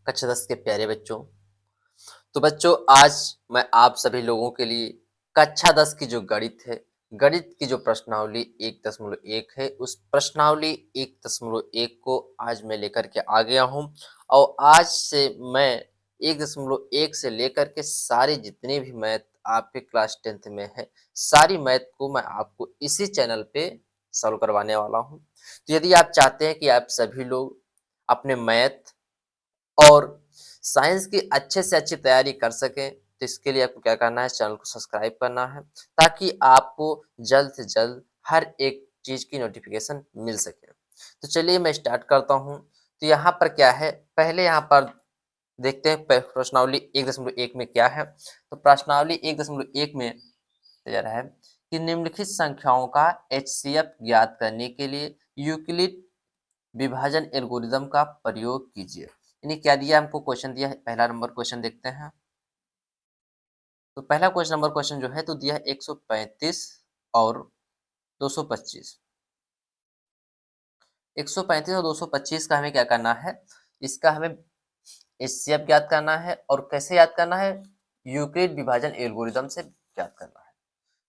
कक्षा 10 के प्यारे बच्चों। तो बच्चों, आज मैं आप सभी लोगों के लिए कक्षा 10 की जो गणित है, गणित की जो प्रश्नावली 1.1 है, उस प्रश्नावली 1.1 को आज मैं लेकर के आ गया हूँ। और आज से मैं 1.1 से लेकर के सारे जितने भी मैथ आपके क्लास 10th में है, सारी मैथ को मैं आपको इसी चैनल पे सॉल्व करवाने वाला हूँ। तो यदि आप चाहते हैं कि आप सभी लोग अपने मैथ और साइंस की अच्छे से अच्छी तैयारी कर सकें, तो इसके लिए आपको क्या करना है, चैनल को सब्सक्राइब करना है, ताकि आपको जल्द से जल्द हर एक चीज़ की नोटिफ़िकेशन मिल सके। तो चलिए मैं स्टार्ट करता हूँ। तो यहाँ पर क्या है, पहले यहाँ पर देखते हैं प्रश्नावली 1.1 में क्या है। तो प्रश्नावली 1.1 में दिया रहा है कि निम्नलिखित संख्याओं का एचसीएफ ज्ञात करने के लिए यूक्लिड विभाजन एल्गोरिदम का प्रयोग कीजिए। यानी क्या दिया, हमको क्वेश्चन दिया है। पहला नंबर क्वेश्चन देखते हैं। तो पहला क्वेश्चन जो है तो दिया है 135 और 225। 135 और 225 का हमें क्या करना है, इसका हमें एचसीएफ ज्ञात करना है। और कैसे याद करना है, यूक्लिड विभाजन एल्गोरिदम से ज्ञात करना है।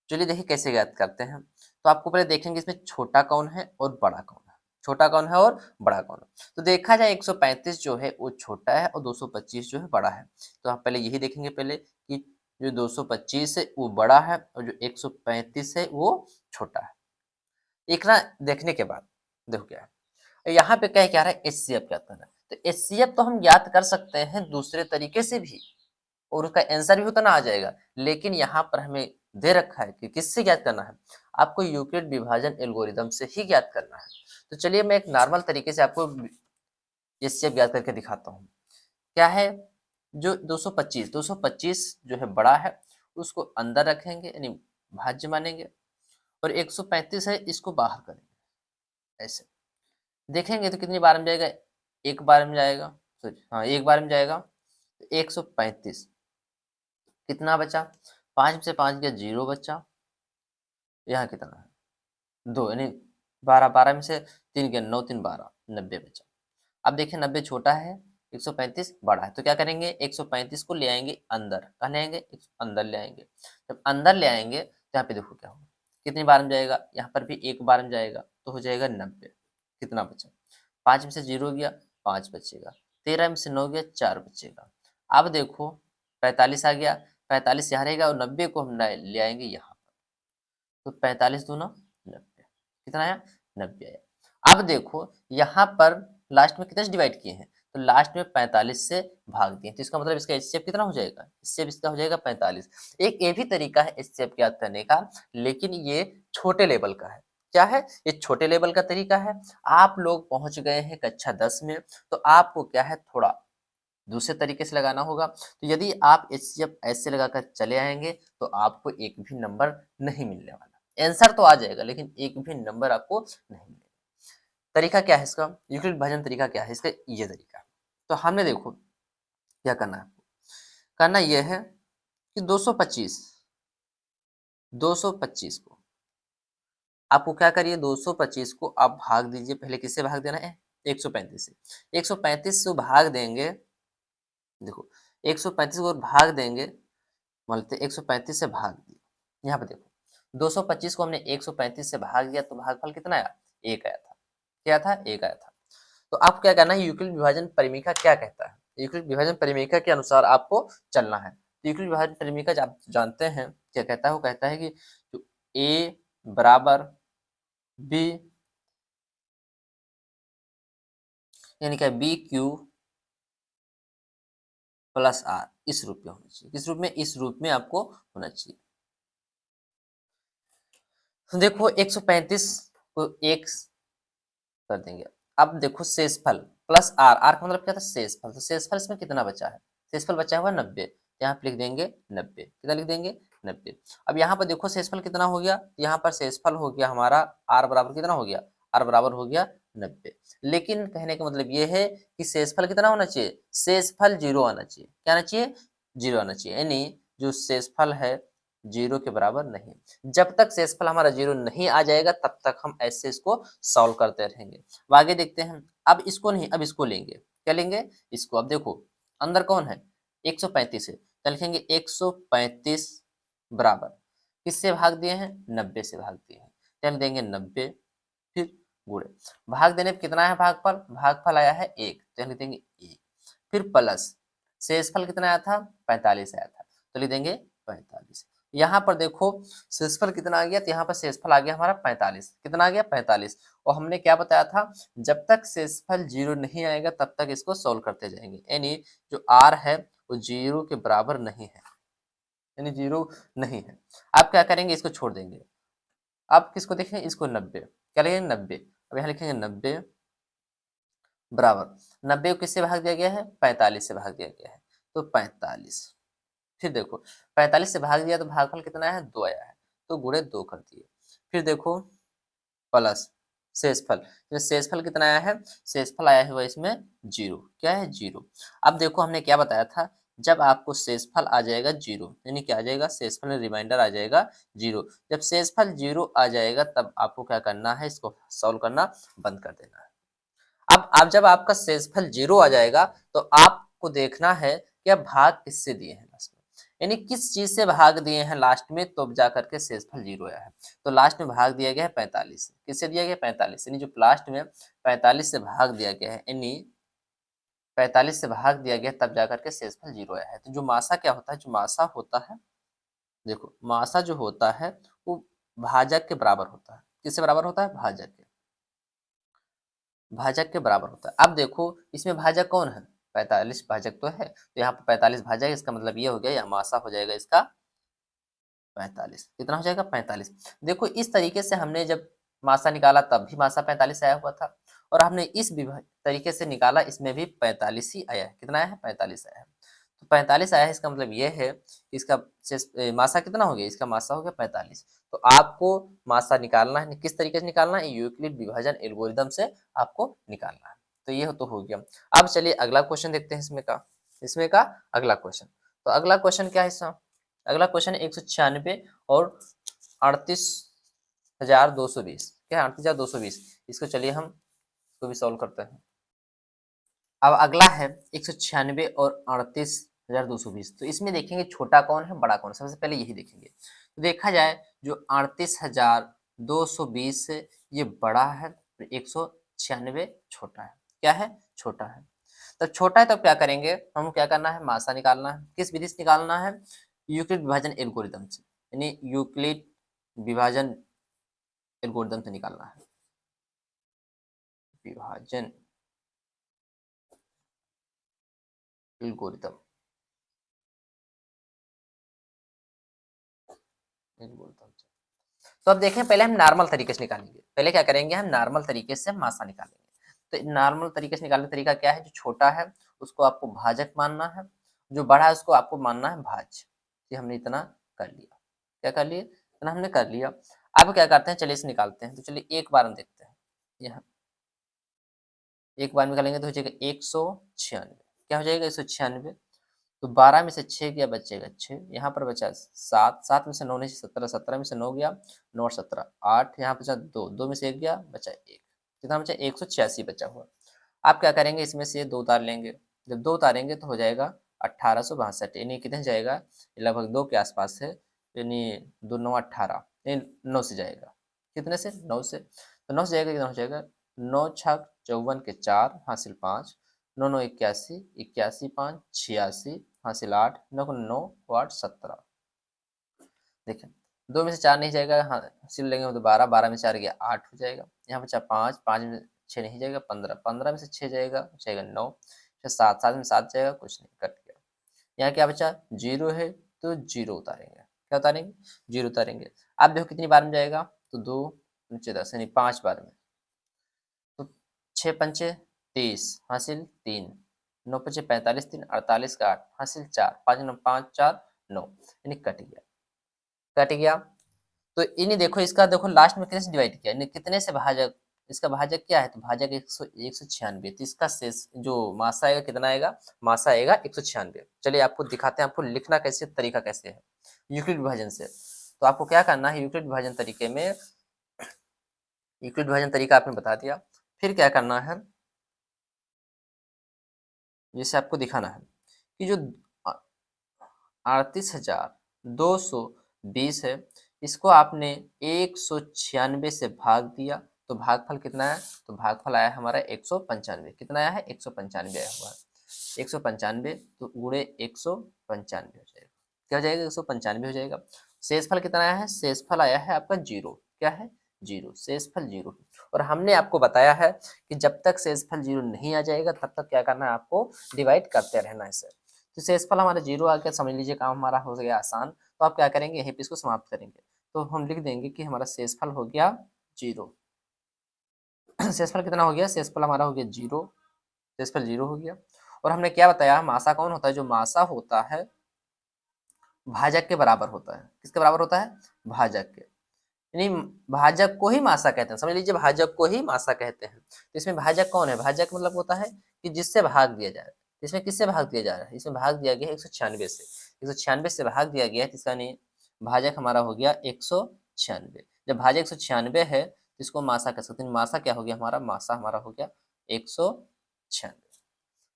चलिए देखिए कैसे ज्ञात करते हैं। तो आपको पहले देखेंगे इसमें छोटा कौन है और बड़ा कौन है। छोटा कौन है और बड़ा कौन है। तो देखा जाए 135 जो है वो छोटा है और 225 जो है बड़ा है। तो आप पहले यही देखेंगे पहले कि जो 225 है वो बड़ा है और जो 135 है वो छोटा है। एक ना देखने के बाद देखो क्या है, यहाँ पे क्या रहा है, एचसीएफ ज्ञात करना है। तो एचसीएफ तो हम ज्ञात कर सकते हैं दूसरे तरीके से भी, और उसका आंसर भी उतना आ जाएगा। लेकिन यहाँ पर हमें दे रखा है कि किससे ज्ञात करना है, आपको यूक्लिड विभाजन एल्गोरिदम से ही ज्ञात करना है। तो चलिए मैं एक नॉर्मल तरीके से आपको इससे ज्ञात करके दिखाता हूँ। क्या है, जो 225 जो है बड़ा है, उसको अंदर रखेंगे यानी भाज्य मानेंगे, और 135 है इसको बाहर करेंगे। ऐसे देखेंगे तो कितनी बार में जाएगा, एक बार में जाएगा, सॉरी हाँ एक बार में जाएगा। 135 कितना बचा, 5 में से 5 गया 0 बचा। यहाँ कितना है, 2 यानी 12, 12 में से 3 गया 9, 3 12, 90 बचा। अब देखिए 90 छोटा है, 135 बड़ा है। तो क्या करेंगे, 135 को ले आएंगे अंदर। कहाँ ले आएंगे, अंदर ले आएंगे। जब अंदर ले आएंगे तो यहाँ पे देखो क्या होगा, कितनी बार में जाएगा, यहाँ पर भी एक बार में जाएगा तो हो जाएगा 90। कितना बचा, 5 में से 0 गया 5 बचेगा, 13 में से 9 गया 4 बचेगा। अब देखो 45 आ गया, 45 यहाँ रहेगा और 90 को हम ले आएंगे यहाँ पर। तो 45 दूना 90, कितना आया, 90 आया। अब देखो यहाँ पर लास्ट में कितने से डिवाइड किए हैं, तो लास्ट में 45 से भाग दिए। तो इसका मतलब इसका एचसीएफ कितना हो जाएगा, एचसीएफ इसका हो जाएगा 45। एक ये भी तरीका है एचसीएफ ज्ञात करने का, लेकिन ये छोटे लेवल का है। क्या है, ये छोटे लेवल का तरीका है। आप लोग पहुंच गए हैं कक्षा 10 में, तो आपको क्या है थोड़ा दूसरे तरीके से लगाना होगा। तो यदि आप एचसीएफ ऐसे लगाकर चले आएंगे तो आपको एक भी नंबर नहीं मिलने वाला। आंसर तो आ जाएगा लेकिन एक भी नंबर आपको नहीं मिलेगा। तरीका क्या है इसका, यूक्लिड विभाजन तरीका क्या है इसका, ये तरीका है। तो हमने देखो क्या करना है, करना यह है कि 225 को आपको क्या करिए, 225 को आप भाग दीजिए। पहले किससे भाग देना है, 135 से। 135 से भाग देंगे, देखो 135 को भाग देंगे, बोलते 135 से भाग दिया। यहाँ पे देखो 225 को हमने 135 से भाग दिया तो भागफल कितना आया, एक आया था। क्या था, एक आया था। तो आपको क्या करना है, यूक्लिड विभाजन परिमेय क्या कहता है, यूक्लिड विभाजन परिमेय के अनुसार आपको चलना है। तो यूक्लिड विभाजन परिमेय आप जानते हैं क्या कहता है, वो कहता है कि जो ए बराबर बी, यानी क्या बी क्यू प्लस आर, इस रूप में होना चाहिए। किस रूप में, इस रूप में आपको होना चाहिए। तो देखो 135 को एक कर देंगे। अब देखो शेषफल प्लस आर, आर का मतलब क्या था, शेषफल। तो शेषफल इसमें कितना बचा है, शेषफल बचा हुआ 90। यहाँ पे लिख देंगे 90, कितना लिख देंगे 90। अब यहाँ पर देखो शेषफल कितना हो गया, यहाँ पर शेषफल हो गया हमारा आर बराबर कितना हो गया, आर बराबर हो गया 90। लेकिन कहने का मतलब ये है कि शेषफल कितना होना चाहिए, शेषफल 0 आना चाहिए। क्या आना चाहिए, 0 आना चाहिए। यानी जो शेषफल है 0 के बराबर नहीं। जब तक शेषफल हमारा 0 नहीं आ जाएगा तब तक हम ऐसे इसको सॉल्व करते रहेंगे। अब आगे देखते हैं, अब इसको नहीं, अब इसको लेंगे। क्या लेंगे इसको। अब देखो अंदर कौन है 135 है, तो लिखेंगे 135 बराबर किससे भाग दिए हैं 90 से भाग दिए हैं, चल देंगे 90 फिर गुणे भाग देने पे कितना है भागफल, भागफल आया है 1, तो लिख देंगे 1 फिर प्लस शेषफल कितना आया था 45 आया था, तो लिख देंगे 45। यहाँ पर देखो शेषफल कितना आ गया, तो यहाँ पर शेषफल आ गया हमारा 45, कितना आ गया 45। और हमने क्या बताया था जब तक शेषफल 0 नहीं आएगा तब तक इसको सोल्व करते जाएंगे, यानी जो r है वो 0 के बराबर नहीं है, यानी 0 नहीं है। आप क्या करेंगे इसको छोड़ देंगे, आप किसको देखें इसको 90, क्या लिखेंगे 90। अब यहाँ लिखेंगे 90 बराबर 90 को किससे भाग दिया गया है 45 से भाग दिया गया है, तो 45। फिर देखो 45 से भाग दिया तो भागफल कितना है 2 आया है, तो गुणे 2 कर दिए। फिर देखो प्लस शेषफल, तो शेषफल कितना आया है, शेषफल आया हुआ इसमें 0, क्या है 0। अब देखो हमने क्या बताया था जब आपको शेषफल आ जाएगा 0, यानी क्या आ जाएगा शेषफल में रिमाइंडर आ जाएगा 0, जब शेषफल 0 आ जाएगा तब आपको क्या करना है इसको सॉल्व करना बंद कर देना है। अब जब आपका शेषफल 0 आ जाएगा तो आपको देखना है कि अब भाग किससे दिए हैं लास्ट में, यानी किस चीज से भाग दिए हैं लास्ट में, तो जा करके शेषफल 0 आया है। तो लास्ट में भाग दिया गया है 45 से, किससे दिया गया 45, यानी जो लास्ट में 45 से भाग दिया गया है, यानी 45 से भाग दिया गया तब जाकर के शेषफल 0 आया है। तो जो मासा क्या होता है, जो मासा होता है देखो मासा जो होता है वो भाजक के बराबर होता है, किससे बराबर होता है भाजक के, भाजक के बराबर होता है। अब देखो इसमें भाजक कौन है 45 भाजक तो है, तो यहाँ पर 45 भाजक, इसका मतलब ये हो गया, यह मासा हो जाएगा इसका 45, कितना हो जाएगा 45। देखो इस तरीके से हमने जब मासा निकाला तब भी मासा 45 आया हुआ था, और हमने इस तरीके से निकाला इसमें भी 45 ही आया है, कितना आया है 45 आया है। तो 45 आया है इसका मतलब ये है कि इसका मासा कितना हो गया, इसका मासा हो गया 45। तो आपको मासा निकालना है, किस तरीके से निकालना है, यूक्लिड विभाजन एल्गोरिदम से आपको निकालना है। तो ये तो हो गया। अब चलिए अगला क्वेश्चन देखते हैं इसमें का अगला क्वेश्चन। तो अगला क्वेश्चन क्या है इसका, अगला क्वेश्चन 196 और 38,220, क्या है 38,220, इसको चलिए हम इसको भी सॉल्व करते हैं। अब अगला है 196 और 38,220, तो इसमें देखेंगे छोटा कौन है बड़ा कौन है, सबसे पहले यही देखेंगे। तो देखा जाए जो 38,220 ये बड़ा है, 196 छोटा है, क्या है छोटा है। तब छोटा है तब क्या करेंगे, हम क्या करना है मासा निकालना है, किस विधि से निकालना है, यूक्लिड विभाजन एल्गोरिदम से, यानी यूक्लिड विभाजन एल्गोरिदम से निकालना है, विभाजन एल्गोरिदम एल्गोरिदम से। तो अब देखें पहले हम नॉर्मल तरीके से निकालेंगे, पहले क्या करेंगे हम नॉर्मल तरीके से मासा निकालेंगे। तो नॉर्मल तरीके से निकालने का तरीका क्या है, जो छोटा है उसको आपको भाजक मानना है, जो बड़ा है उसको आपको मानना है भाज्य। ये हमने इतना कर लिया, क्या कर लिए इतना हमने कर लिया। अब क्या करते हैं चलिए इसे निकालते हैं, तो चलिए एक बार हम देखते हैं, यहाँ एक बार निकालेंगे तो हो जाएगा 196, क्या हो जाएगा 196। तो 12 में से 6 गया बचेगा 6, यहाँ पर बचा 7, 7 में से 9 नहीं 17, 17 में से 9 गया 9 और 17 8, यहाँ बचा 2, 2 में से 1 गया बचा 1, कितना बचा 186 बचा हुआ। आप क्या करेंगे इसमें से 2 उतार लेंगे, जब 2 उतारेंगे तो हो जाएगा 1862, यानी कितने जाएगा लगभग 2 के आसपास है, यानी 2 9 18, यानी 9 से जाएगा, कितने से 9 से, तो 9 से जाएगा कितना हो जाएगा 9 छक 54 के 4 हासिल 5, 9 9 81, 81 5 86 हासिल 8, 9 को 9 8 17। देखिए 2 में से 4 नहीं जाएगा, हाँ हासिल लेंगे तो 12, 12 में 4 गया 8 हो जाएगा, यहाँ बचा 5, 5 में 6 नहीं जाएगा 15, 15 में से 6 जाएगा 9, फिर 7, 7 में 7 जाएगा कुछ नहीं कट गया। यहाँ क्या बचा 0 है तो 0 उतारेंगे, क्या उतारेंगे 0 उतारेंगे। आप देखो कितनी बार में जाएगा, तो 2 नीचे 10 यानी 5 बार में, तो 6 पंचे 30 हासिल 3, 9 पचे 45, 3 48 का 8 हासिल 4, 5 9 5 4 9, यानी कट गया, कट गया। तो इन्हें देखो इसका देखो लास्ट में कितने से डिवाइड किया, यानी कितने से भाजक, इसका भाजक क्या है तो भाजक 196, तो इसका शेष जो मासा आएगा कितना आएगा, मासा आएगा 196। चलिए आपको दिखाते हैं आपको लिखना कैसे, तरीका कैसे है यूक्लिड विभाजन से। तो आपको क्या करना है यूक्लिड विभाजन तरीके में, यूक्लिड विभाजन तरीका आपने बता दिया, फिर क्या करना है जैसे आपको दिखाना है कि जो 38,220 है, इसको आपने 196 से भाग दिया तो भागफल कितना है? तो भागफल आया हमारा 195। कितना आया है? 195 आया हुआ है। 195 तो गुणे 195 हो जाएगा। क्या हो जाएगा? 195 हो जाएगा। शेषफल कितना आया है? शेषफल आया है आपका 0। क्या है? 0। शेषफल 0। और हमने आपको बताया है कि जब तक शेषफल 0 नहीं आ जाएगा तब तक क्या करना है? आपको डिवाइड करते रहना है इसे। तो शेषफल हमारा 0 आ गया, समझ लीजिए काम हमारा हो गया आसान। तो आप क्या करेंगे? यहीं पे इसको समाप्त करेंगे। तो हम लिख देंगे कि हमारा शेषफल हो गया 0। शेषफल कितना हो गया? शेषफल हमारा हो गया 0। शेषफल 0 हो गया। और हमने क्या बताया? मासा कौन होता है? जो मासा होता है भाजक के बराबर होता है। किसके बराबर होता है? भाजक के। यानी भाजक को ही मासा कहते हैं। समझ लीजिए भाजक को ही मासा कहते हैं। तो इसमें भाजक कौन है? भाजक मतलब होता है कि जिससे भाग दिया जाए। इसमें किससे भाग दिया जा रहा है? इसमें भाग दिया गया है 196 से। 196 से भाग दिया गया है, तो इसका नहीं भाजक हमारा हो गया 196। जब भाजक 196 है तो इसको मासा कह सकते हैं। मासा क्या हो गया हमारा? मासा हमारा हो गया 196।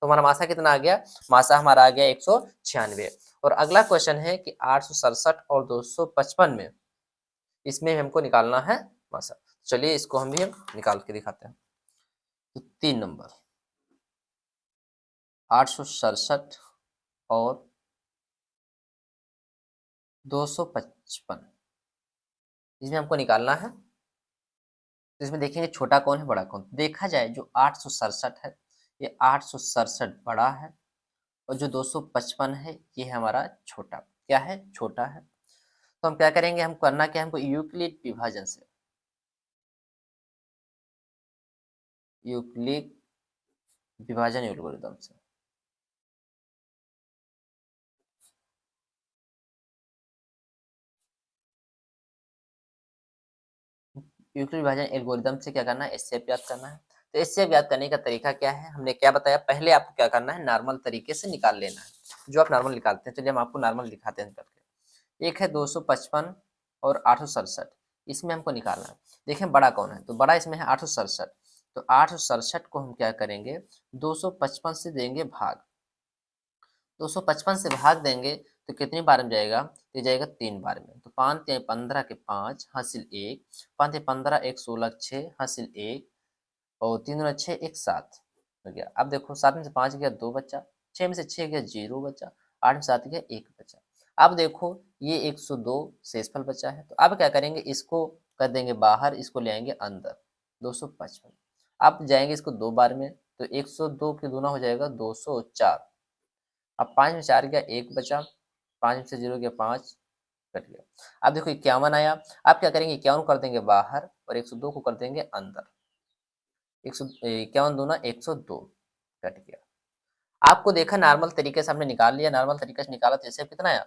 तो हमारा मासा कितना आ गया? मासा हमारा आ गया 196। और अगला क्वेश्चन है कि 867 और 255 में इसमें हमको निकालना है मासा। चलिए इसको हम भी हम निकाल के दिखाते हैं। तो 3 नंबर 867 और 255 इसमें हमको निकालना है। तो इसमें देखेंगे छोटा कौन है बड़ा कौन। देखा जाए जो 867 है ये 867 बड़ा है, और जो 255 है ये है हमारा छोटा। क्या है? छोटा है। तो हम क्या करेंगे? हम करना क्या? हमको यूक्लिड विभाजन से, यूक्लिड विभाजन एल्गोरिथम से यूक्लिड विभाजन एल्गोरिदम से क्या करना है? एचसीएफ ज्ञात करना है। तो एचसीएफ ज्ञात करने का तरीका क्या है? हमने क्या बताया? पहले आपको क्या करना है? नॉर्मल तरीके से निकाल लेना है, जो आप नॉर्मल निकालते हैं। चलिए हम आपको नॉर्मल दिखाते हैं करके। एक है 255 और 867, इसमें हमको निकालना है। देखें बड़ा कौन है? तो बड़ा इसमें है 867। तो 867 को हम क्या करेंगे? 255 से देंगे भाग। 255 से भाग देंगे तो कितनी बार में जाएगा? तो ये जाएगा 3 बार में। तो 5 या 15 के 5 हासिल 1, 5 या 15 1 16 6 हासिल 1, और 3 और 6 1 7 हो गया। अब देखो 7 में से 5 गया 2 बचा, 6 में से 6 गया 0 बचा, 8 में 7 गया 1 बचा। अब देखो ये 102 शेषफल बचा है। तो अब क्या करेंगे? इसको कर देंगे बाहर, इसको ले आएंगे अंदर 255। अब जाएंगे इसको 2 बार में, तो 102 के दूना हो जाएगा 204। अब 5 में 4 गया 1 बचा, 5 में से 0 गया 5, कट गया। अब देखो 51 आया। अब क्या करेंगे? 51 कर देंगे बाहर और 102 को कर देंगे अंदर। 51 दूना 102, कट गया। आपको देखा नॉर्मल तरीके से हमने निकाल लिया। नॉर्मल तरीके से निकाला तो इससे कितना आया?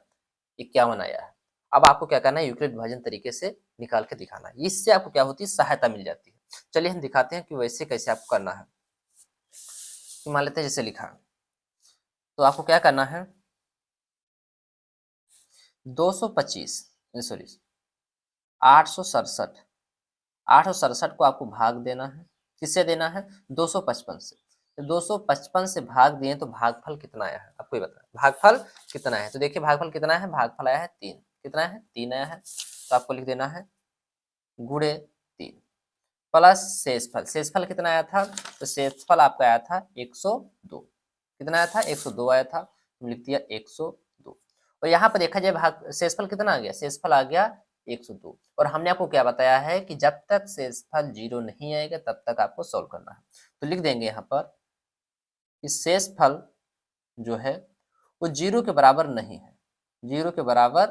51 आया है। अब आपको क्या करना है? यूक्लिड विभाजन तरीके से निकाल के दिखाना है। इससे आपको क्या होती है? सहायता मिल जाती है। चलिए हम दिखाते हैं कि वैसे कैसे आपको करना है। मान लेते हैं जैसे लिखा, तो आपको क्या करना है? 225 सॉरी 867, 867 को आपको भाग देना है। किससे देना है? 255 से। तो 255 से भाग दिए तो भागफल कितना आया है? आपको ये बताना भागफल कितना है। तो देखिए भागफल कितना है? भागफल आया है 3। कितना है? 3 आया है। तो आपको लिख देना है गुणे 3 प्लस शेषफल। शेषफल कितना आया था? तो शेषफल आपका आया था 102। कितना आया था? 102 आया था। तो लिख दिया 102। और यहाँ पर देखा जाए भाग शेषफल कितना आ गया? शेषफल आ गया 102। और हमने आपको क्या बताया है कि जब तक शेषफल 0 नहीं आएगा तब तक आपको सॉल्व करना है। तो लिख देंगे यहाँ पर कि शेषफल जो है वो 0 के बराबर नहीं है। 0 के बराबर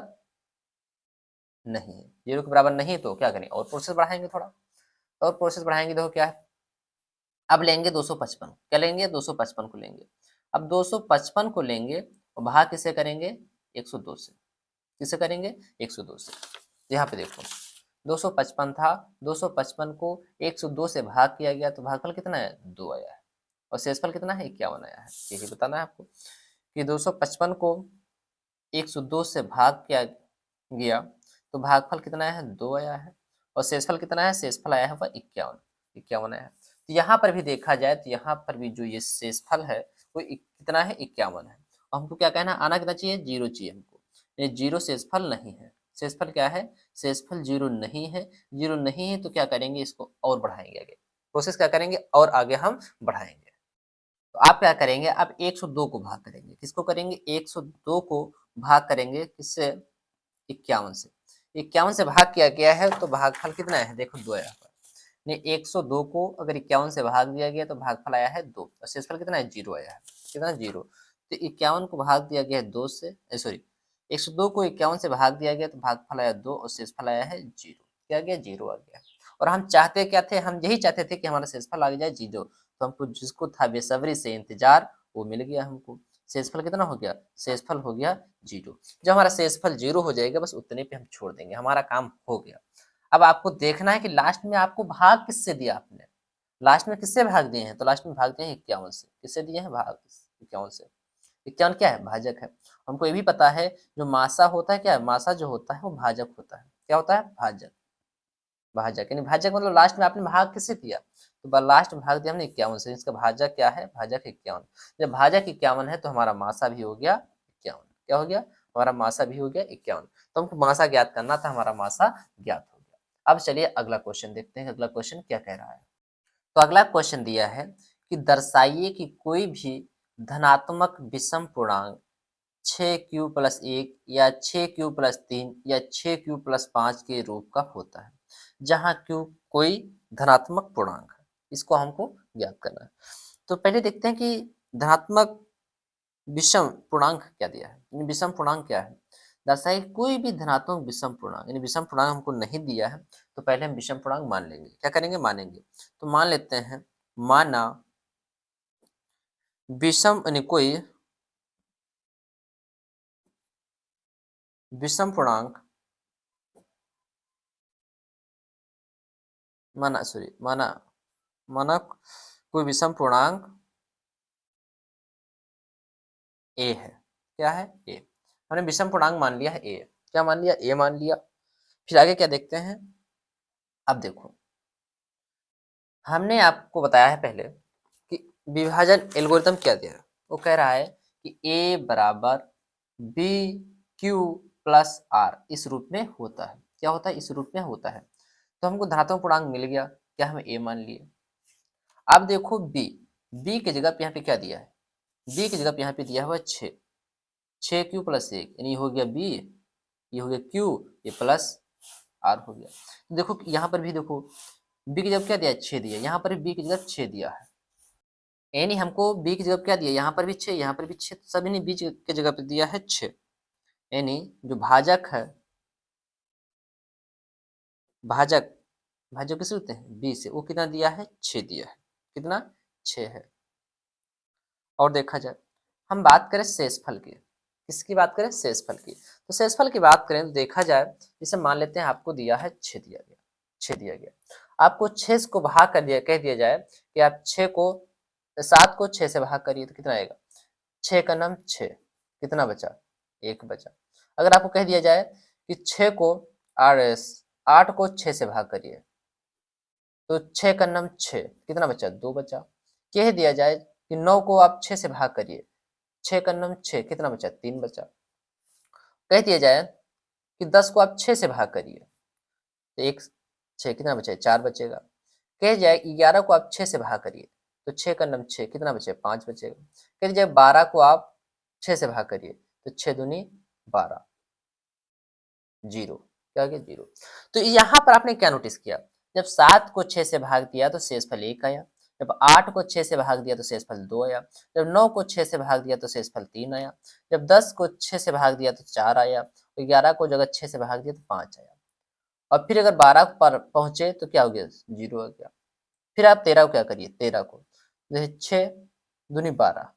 नहीं है। 0 के बराबर नहीं, तो क्या करें? और प्रोसेस बढ़ाएंगे थोड़ा। और प्रोसेस बढ़ाएंगे तो क्या है? अब लेंगे 255। क्या लेंगे? 255 को लेंगे। अब 255 को लेंगे और भाग किसे करेंगे? 102 से। किसे करेंगे? 102 से। यहाँ पे देखो 255 था, 255 को 102 से भाग किया गया तो भागफल कितना है? 2 आया है। और शेषफल कितना है? 51 आया है। यही बताना है आपको कि 255 को 102 से भाग किया गया तो भागफल कितना है? 2 आया है। और शेषफल कितना है? शेषफल आया है वह 51। 51 आया है। तो यहाँ पर भी देखा जाए तो यहाँ पर भी जो ये शेषफल है तो कितना है 51 है। हमको क्या कहना, आना कितना चाहिए, 0 चाहिए हमको। ये 0 शेषफल नहीं है। शेषफल क्या है, शेषफल 0 नहीं है। 0 नहीं है तो क्या करेंगे, इसको और बढ़ाएंगे आगे, प्रोसेस क्या करेंगे और आगे हम बढ़ाएंगे। तो आप क्या करेंगे, आप 102 को भाग करेंगे, किसको करेंगे, 102 को भाग करेंगे किससे, 51 से। 51 से भाग किया गया है तो भागफल कितना है, देखो 2 यहाँ पर। नहीं, 102 को अगर 51 से भाग दिया गया तो भागफल आया है 2 और शेषफल कितना है, 0 आया है। कितना, 0। तो 51 को भाग दिया गया है 2 से, सॉरी 102 को 51 से भाग दिया गया तो भागफल आया 2 और शेषफल आया है 0। क्या आ गया, 0 आ गया। और हम चाहते क्या थे, हम यही चाहते थे कि हमारा शेषफल आ जाए 0। तो हमको जिसको था बेसब्री से इंतजार, वो मिल गया हमको। शेषफल कितना हो गया, शेषफल हो गया 0। जब हमारा शेषफल 0 हो जाएगा बस उतने पे हम छोड़ देंगे, हमारा काम हो गया। अब आपको देखना है कि लास्ट में आपको भाग किससे दिया आपने, लास्ट में किससे भाग दिए हैं, तो लास्ट में भाग दिए हैं 51 से। किससे दिए हैं, भाग 51 से। 51 क्या है, भाजक है। हमको ये भी पता है जो मासा होता है, क्या है, मासा जो होता है वो भाजक होता है। क्या होता है, भाजक। भाजक यानी भाजक मतलब लास्ट में आपने भाग किससे दिया, तो लास्ट में भाग दिया हमने 51 से। इसका भाजक क्या है, भाजक 51। जब भाजक 51 है तो हमारा मासा भी हो गया 51। क्या हो गया, हमारा मासा भी हो गया 51। तो हमको मासा ज्ञात करना था, हमारा मासा ज्ञात हो गया। अब चलिए अगला क्वेश्चन देखते हैं, अगला क्वेश्चन क्या कह रहा है। तो अगला क्वेश्चन दिया है कि दर्शाइए कि कोई भी धनात्मक विषम पूर्णांक 6q+1 या 6q+3 या 6q+5 के रूप का होता है, जहाँ q कोई धनात्मक पूर्णांक है। इसको हमको ज्ञात करना है। तो पहले देखते हैं कि धनात्मक विषम पूर्णांक क्या दिया है, यानी विषम पूर्णांक क्या है। दर्शाइए कोई भी धनात्मक विषम पूर्णांक, यानी विषम पूर्णांक हमको नहीं दिया है तो पहले हम विषम पूर्णांक मान लेंगे। क्या करेंगे, मानेंगे। तो मान लेते हैं, माना विषम यानी कोई विषम पूर्णांक, माना कोई विषम पूर्णांक ए है। क्या है, ए। हमने विषम पूर्णांक मान लिया है ए। क्या मान लिया, ए मान लिया। फिर आगे क्या देखते हैं, अब देखो हमने आपको बताया है पहले कि विभाजन एल्गोरिथम क्या दिया है। वो कह रहा है कि ए बराबर बी क्यू प्लस आर इस रूप में होता है। क्या होता है, इस रूप में होता है। तो हमको धनात्मक पूर्णांक मिल गया, क्या हमें ए मान लिए। अब देखो बी, बी की जगह पे यहाँ पे क्या दिया है, बी की जगह पे यहाँ पे दिया हुआ है 6, 6q+1 यानी ये हो गया बी, ये हो गया क्यू, ये प्लस आर हो गया। तो देखो यहाँ पर भी देखो बी की जगह क्या दिया है, 6 दिया, यहाँ पर भी बी की जगह 6 दिया है। यानी हमको बी की जगह क्या दिया, यहाँ पर भी 6, यहाँ पर भी 6, सभी ने बी की जगह पे दिया है 6। यानी जो भाजक है, भाजक भाजक किससे होते हैं, बी से, वो कितना दिया है, 6 दिया है। कितना, 6 है। और देखा जाए हम बात करें शेषफल की, किसकी बात करें, शेषफल की। तो शेषफल की बात करें तो देखा जाए, जैसे मान लेते हैं आपको दिया है 6 दिया गया, 6 दिया गया। आपको 6 को भाग कर दिया, कह दिया जाए कि आप 6 को 7 को 6 से भाग करिए तो कितना आएगा, 6 का नाम 6, कितना बचा, 1 बचा। अगर आपको कह दिया जाए कि 6 को 8 को 6 से भाग करिए तो 6 का नाम 6, कितना बचा, 2 बचा। कह दिया जाए कि 9 को आप 6 से भाग करिए, 6 का नाम 6, कितना बचा, 3 बचा। कह दिया जाए कि 10 को आप 6 से भाग करिए तो 1 6, कितना बचे, 4 बचेगा। कह जाए 11 को आप 6 से भाग करिए तो 6 का नाम 6, कितना बचे, 5 बचेगा। कह दिया जाए 12 को आप 6 से भाग करिए तो 6 दूनी 12, 0। क्या हो गया, 0। तो यहाँ पर आपने क्या नोटिस किया, जब 7 को 6 से भाग दिया तो शेषफल 1 आया, जब 8 को 6 से भाग दिया तो शेषफल 2 आया, जब 9 को 6 से भाग दिया तो शेषफल 3 आया, जब 10 को 6 से भाग दिया तो 4 आया, तो 11 को जगह 6 से भाग दिया तो 5 आया। और फिर अगर 12 पर पहुंचे तो क्या हो गया, 0 हो गया। फिर आप 13 को क्या करिए, 13 को जैसे 6 दूनी 12,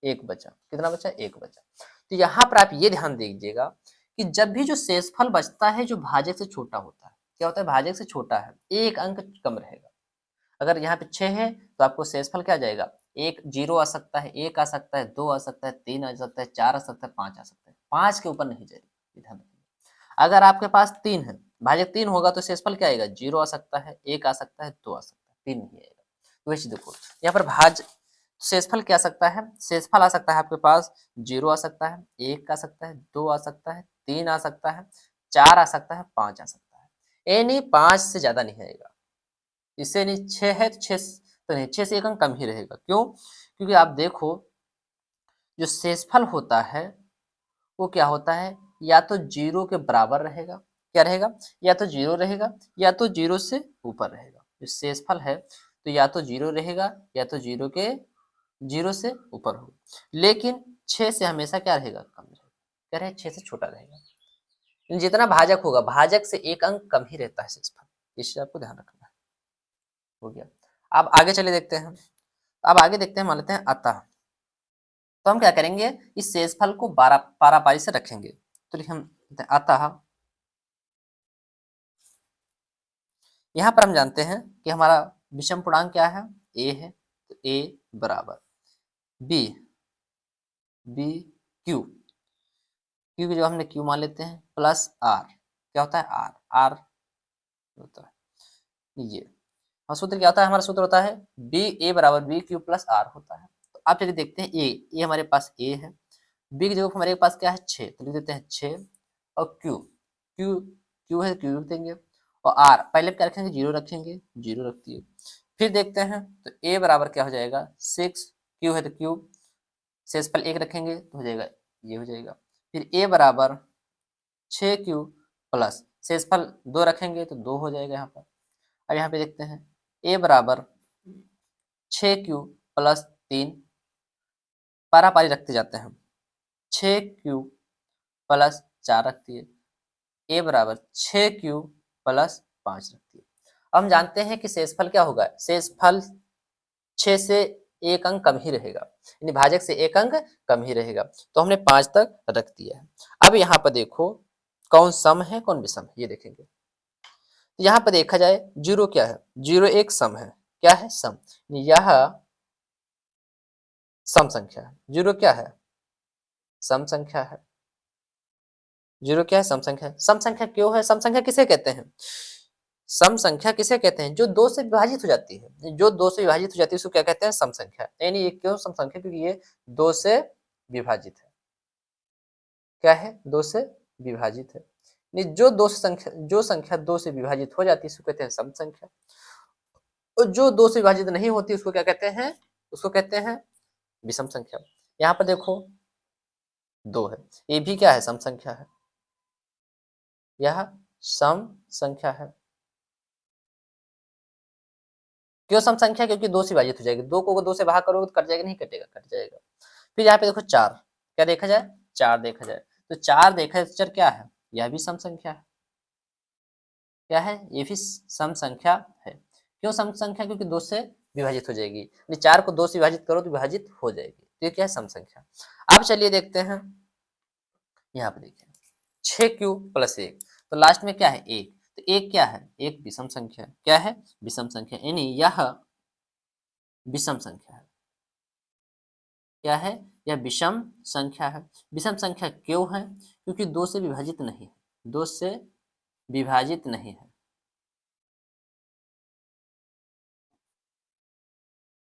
1 बचा, कितना बचा, 1 बचा। तो यहाँ पर आप ये ध्यान दीजिएगा कि जब भी जो शेषफल बचता है जो भाजक से छोटा होता है, क्या होता है, भाजक से छोटा है, एक अंक कम रहेगा। अगर यहाँ पे 6 है तो आपको शेषफल क्या आ जाएगा, एक 0 आ सकता है, 1 आ सकता है, 2 आ सकता है, 3 आ सकता है, 4 आ सकता है, 5 आ सकता है, 5 के ऊपर नहीं जाएगा, ध्यान रखिए। अगर आपके पास 3 है, भाजक 3 होगा तो शेषफल क्या आएगा, 0 आ सकता है, 1 आ सकता है, 2 आ सकता है, 3 नहीं आएगा। तो वैसे देखो यहाँ पर शेषफल क्या आ सकता है? शेषफल आ सकता है आपके पास 0 आ सकता है, 1 आ सकता है, 2 आ सकता है, 3 आ सकता है, 4 आ सकता है, 5 आ सकता है। यानी 5 से ज़्यादा नहीं आएगा। इससे नहीं 6 है तो 6 तो नहीं, 6 से 1 अंक कम ही रहेगा। क्यों? क्योंकि आप देखो जो शेषफल होता है वो क्या होता है, या तो 0 के बराबर रहेगा, क्या रहेगा? या तो 0 रहेगा या तो 0 से ऊपर रहेगा। जो शेषफल है तो या तो 0 रहेगा या तो 0 से ऊपर होगा। लेकिन 6 से हमेशा क्या रहेगा? कम रहेगा। क्या रहेगा? 6 से छोटा रहेगा। लेकिन जितना भाजक होगा, भाजक से 1 अंक कम ही रहता है शेषफल। इस चीज आपको ध्यान रखना है। हो गया। अब आगे चले देखते हैं। अब आगे देखते हैं, मान लेते हैं अतः। तो हम क्या करेंगे, इस शेषफल को पारापारी से रखेंगे। तो लिखे हम अतः, यहाँ पर हम जानते हैं कि हमारा विषम पूर्णांक क्या है? ए है। तो ए बराबर बी, बी क्यू, क्यू की जो हमने क्यू मान लेते हैं, प्लस आर। क्या होता है? आर, आर होता है ये। और सूत्र क्या होता है? हमारा सूत्र होता है बी ए बराबर बी क्यू प्लस आर होता है। तो आप चलिए देखते हैं, ए हमारे पास ए है, बी की जगह हमारे पास क्या है? 6, तो लिख देते हैं 6। और क्यू, क्यू क्यू है, क्यू रख देंगे। और आर पहले क्या रखेंगे? 0 रखेंगे, 0 रख दिए। फिर देखते हैं तो ए बराबर क्या हो जाएगा? 6, क्यू है तो क्यू, शेषफल 1 रखेंगे तो हो जाएगा, ये हो जाएगा। फिर ए बराबर 6 क्यू प्लस शेषफल 2 रखेंगे तो 2 हो जाएगा यहाँ पर। अब यहाँ पे देखते हैं ए बराबर 6 क्यू प्लस 3, पारापारी रखते जाते हैं हम। 6 क्यू प्लस 4 रख दिए, ए बराबर 6 क्यू प्लस 5 रख दिए। अब हम जानते हैं कि शेषफल क्या होगा? शेषफल 6 से 1 अंक कम ही रहेगा, यानी भाजक से 1 अंक कम ही रहेगा। तो हमने 5 तक रख दिया है। अब यहाँ पर देखो कौन सम है कौन विषम है, ये देखेंगे। तो यहाँ पर देखा जाए 0 क्या है? 0 एक सम है। क्या है? सम। यह सम संख्या है। 0 क्या है? सम संख्या है। 0 क्या है? सम संख्या है। सम संख्या क्यों है? सम संख्या किसे कहते हैं? सम संख्या किसे कहते हैं? जो 2 से विभाजित हो जाती है। जो 2 से विभाजित हो जाती है उसको क्या कहते हैं? सम संख्या। यानी ये क्यों सम संख्या? क्योंकि ये 2 से विभाजित है। क्या है? 2 से विभाजित है। नहीं, जो संख्या 2 से विभाजित हो जाती है उसको कहते हैं सम संख्या। और जो 2 से विभाजित नहीं होती उसको क्या कहते हैं? उसको कहते हैं विषम संख्या। यहाँ पर देखो 2 है, ये भी क्या है? सम संख्या है। यह सम संख्या है। क्यों सम संख्या? क्योंकि 2 से विभाजित हो जाएगी। 2 को 2 से भाग करोगे तो कट जाएगा, नहीं कटेगा? कट जाएगा। फिर यहाँ पे देखो 4, क्या देखा जाए? 4 देखा जाए। तो 4 देखा जाए तो 4 क्या है? यह भी सम संख्या है। क्या है? ये भी सम संख्या है। क्यों सम संख्या? क्योंकि 2 से विभाजित हो जाएगी। 4 को 2 से विभाजित करो तो विभाजित हो जाएगी। तो ये क्या है? सम संख्या। अब चलिए देखते हैं, यहाँ पे देखिए 6 क्यू प्लस 1, तो लास्ट में क्या है? 1। तो 1 क्या है? 1 विषम संख्या। क्या है? विषम संख्या। यानी यह विषम संख्या है। क्या है? यह विषम संख्या है। विषम संख्या क्यों है? क्योंकि 2 से विभाजित नहीं है। 2 से विभाजित नहीं है।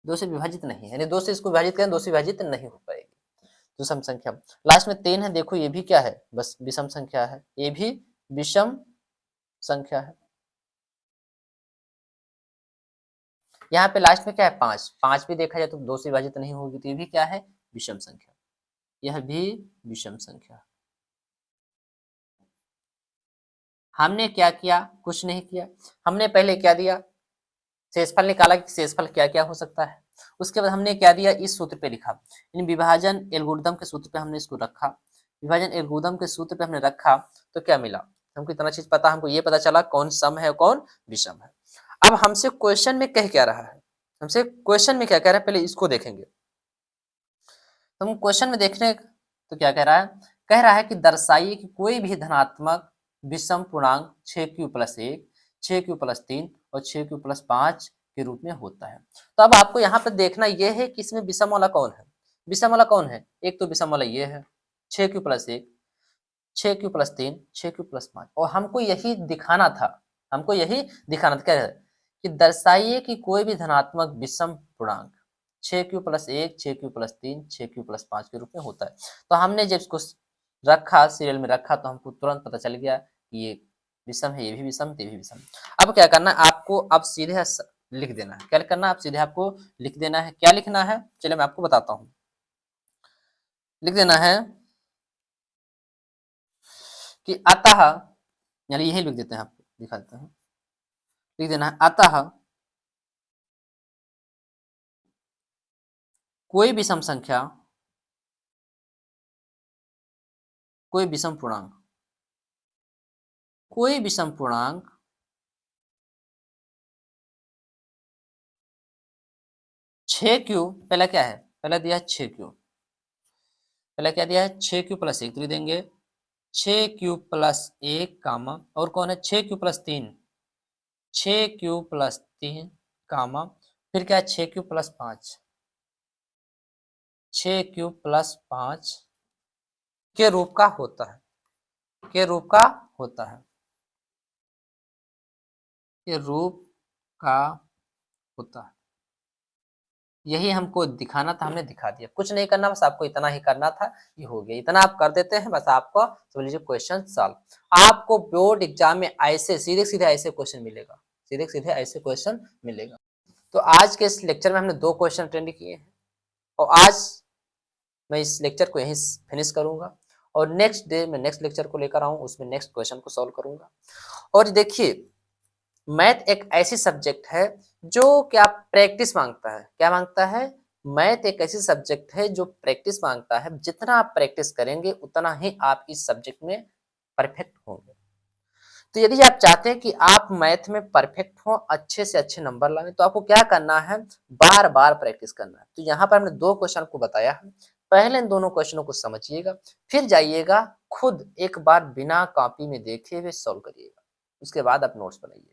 2 से विभाजित नहीं है, यानी 2 से इसको विभाजित करें 2 से विभाजित नहीं हो पाएगी। तो सम संख्या। लास्ट में 3 है, देखो ये भी क्या है? बस विषम संख्या है। ये भी विषम संख्या है। यहाँ पे लास्ट में क्या है? 5। 5 भी देखा जाए तो 2 से विभाजित नहीं होगी, तो ये भी क्या है? विषम संख्या। यह भी विषम संख्या। हमने क्या किया? कुछ नहीं किया। हमने पहले क्या दिया? शेषफल निकाला कि शेषफल क्या क्या हो सकता है। उसके बाद हमने क्या दिया? इस सूत्र पे लिखा, इन विभाजन एल्गोरिदम के सूत्र पे हमने इसको रखा। विभाजन एल्गोरिदम के सूत्र पे हमने रखा तो क्या मिला? हमको इतना चीज पता, हमको ये पता चला कौन सम है कौन विषम है। अब हमसे क्वेश्चन में कह क्या रहा है? हमसे क्वेश्चन में क्या कह रहा है, पहले इसको देखेंगे। तो हम क्वेश्चन में देखने तो क्या कह रहा है? कह रहा है कि दर्शाइए कि कोई भी धनात्मक विषम पूर्णांक 6q प्लस 1, 6q प्लस 3 और 6q प्लस 5 के रूप में होता है। तो अब आपको यहाँ पर देखना यह है कि इसमें विषम वाला कौन है? विषम वाला कौन है? एक तो विषम वाला ये है 6q plus 1, 6q plus 3, 6q plus 5। और हमको यही दिखाना था, हमको यही दिखाना था। क्या है? कि दर्शाइए कि कोई भी धनात्मक विषम पूर्णांक 6q+1, 6q+3, 6q+5 के रूप में होता है। तो हमने जब इसको रखा, सीरियल में रखा, तो हमको तुरंत पता चल गया कि ये विषम है, ये भी विषम, ये भी विषम। अब क्या करना है आपको, अब सीधे लिख देना है। क्या करना है, आप सीधे आपको लिख देना है। क्या लिखना है, चलिए मैं आपको बताता हूँ। लिख देना है कि अतः, यानी यही लिख देते हैं, आपको दिखा देते हैं। लिख देना है अतः कोई विषम संख्या, कोई विषम पूर्णांक, कोई विषम पूर्णांक 6q, पहला क्या है, पहला दिया है 6q, पहला क्या दिया है 6q+1, तो देंगे 6q+1 कामा, और कौन है 6q+3, 6q+3 कामा, फिर क्या है 6q+5, 6q+5 के रूप का होता है, के रूप का होता है, के रूप का होता है। यही हमको दिखाना था, हमने दिखा दिया। कुछ नहीं करना, बस आपको इतना ही करना था, ये हो गया। इतना आप कर देते हैं, बस आपको समझ लीजिए क्वेश्चन सॉल्व। आपको बोर्ड एग्जाम में ऐसे सीधे सीधे ऐसे क्वेश्चन मिलेगा, सीधे सीधे ऐसे क्वेश्चन मिलेगा। तो आज के इस लेक्चर में हमने 2 क्वेश्चन अटेंड किए हैं, और आज मैं इस लेक्चर को यहीं फिनिश करूंगा, और नेक्स्ट डे मैं नेक्स्ट लेक्चर को लेकर आऊँ, उसमें नेक्स्ट क्वेश्चन को सॉल्व करूंगा। और देखिए, मैथ एक ऐसी सब्जेक्ट है जो क्या प्रैक्टिस मांगता है। क्या मांगता है, मैथ एक ऐसी सब्जेक्ट है जो प्रैक्टिस मांगता है। जितना आप प्रैक्टिस करेंगे उतना ही आप इस सब्जेक्ट में परफेक्ट होंगे। तो यदि आप चाहते हैं कि आप मैथ में परफेक्ट हो, अच्छे से अच्छे नंबर लाएं, तो आपको क्या करना है, बार बार प्रैक्टिस करना है। तो यहाँ पर हमने 2 क्वेश्चन को बताया है। पहले इन दोनों क्वेश्चनों को समझिएगा, फिर जाइएगा खुद एक बार बिना कॉपी में देखे हुए सॉल्व करिएगा, उसके बाद आप नोट्स बनाइए।